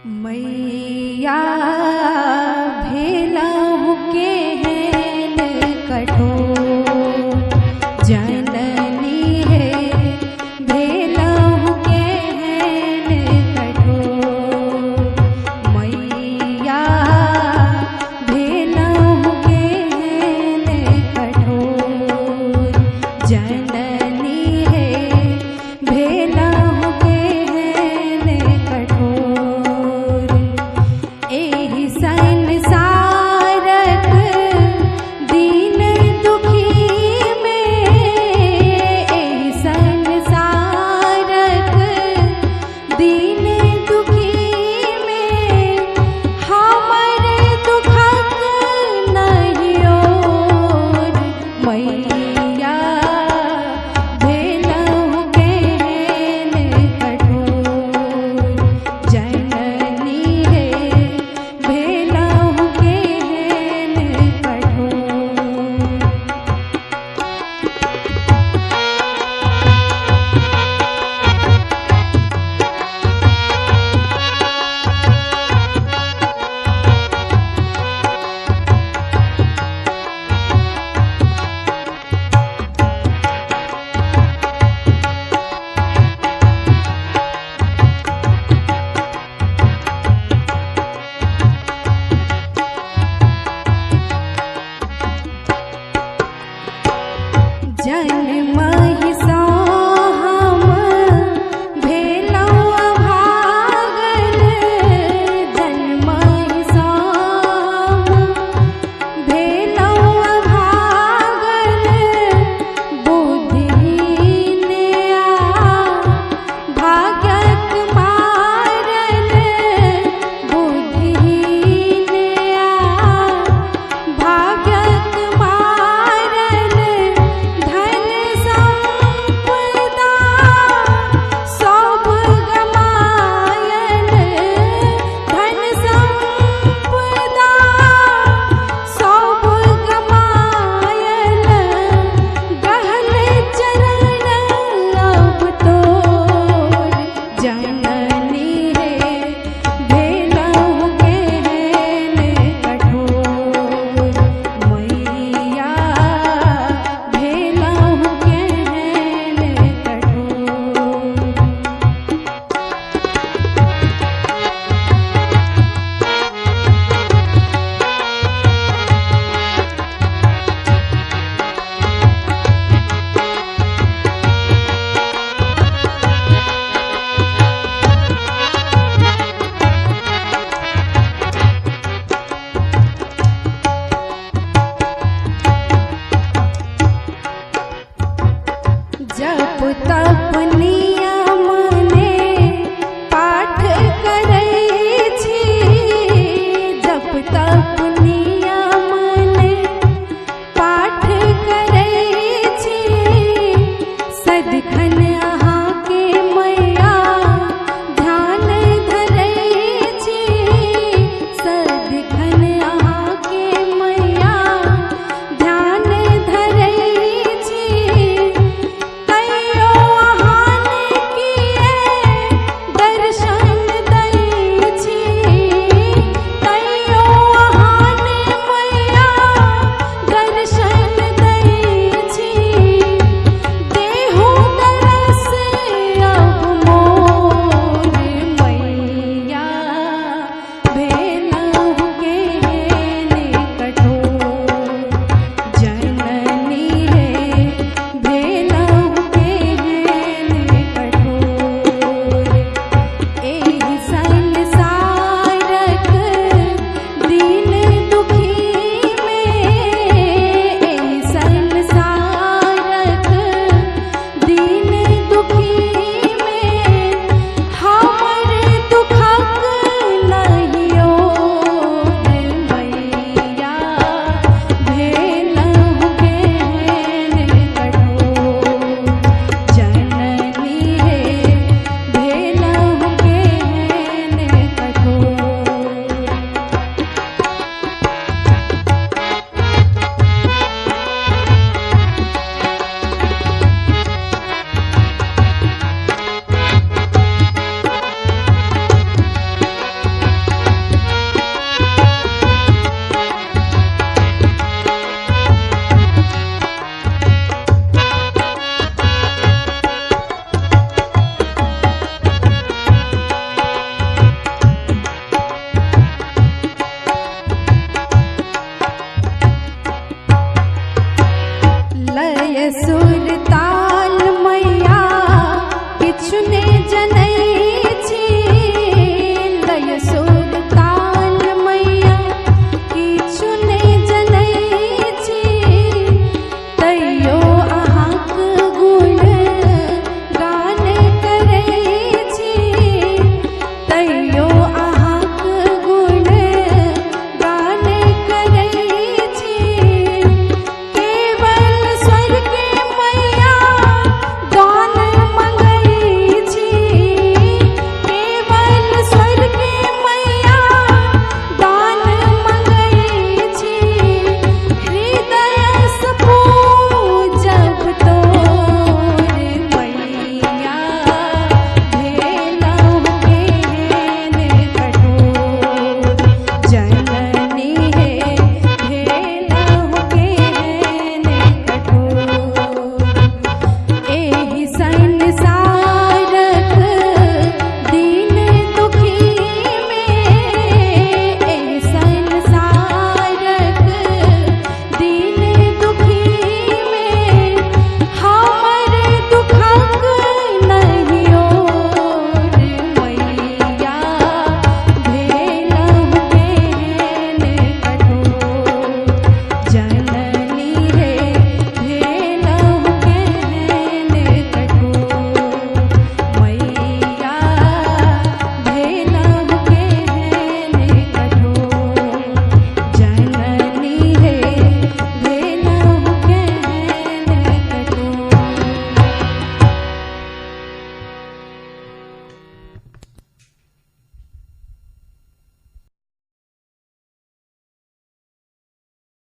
मैया भेलहु केहन कठोर जननी है, भेलहु केहन कठोर मैया भेलहु केहन कठोर जननी है, भेलहु केहन कठोर। एहि संसारक दीन दुखी में, एहि संसारक दीन दुखी में हमर दुखक नहीं ओर। मैया भेलहु केहन कठोर जननी है, भेलहु केहन कठोर। जन्महि सँ हम भेलहुँ अभागल, जन्महि सँ हम भेलहुँ अभागल। बुद्धिहीन आ भाग्यक मारल, बुद्धिहीन आ भाग्यक मारल। धन संपदा सब गमायल, धन संपदा सब गमायल। गहल चरण अब तोर जननी है, भेलहु केहन कठोर मैया भेलहु केहन कठोर। जप तप नियम ने पाठ करै छी, जप तप नियम ने पाठ करै छी। सदिखन अहाँके मैया ध्यान धरै छी, सदिखन अहाँके मैया ध्यान धरै छी। कहियो अहाँ मधुरता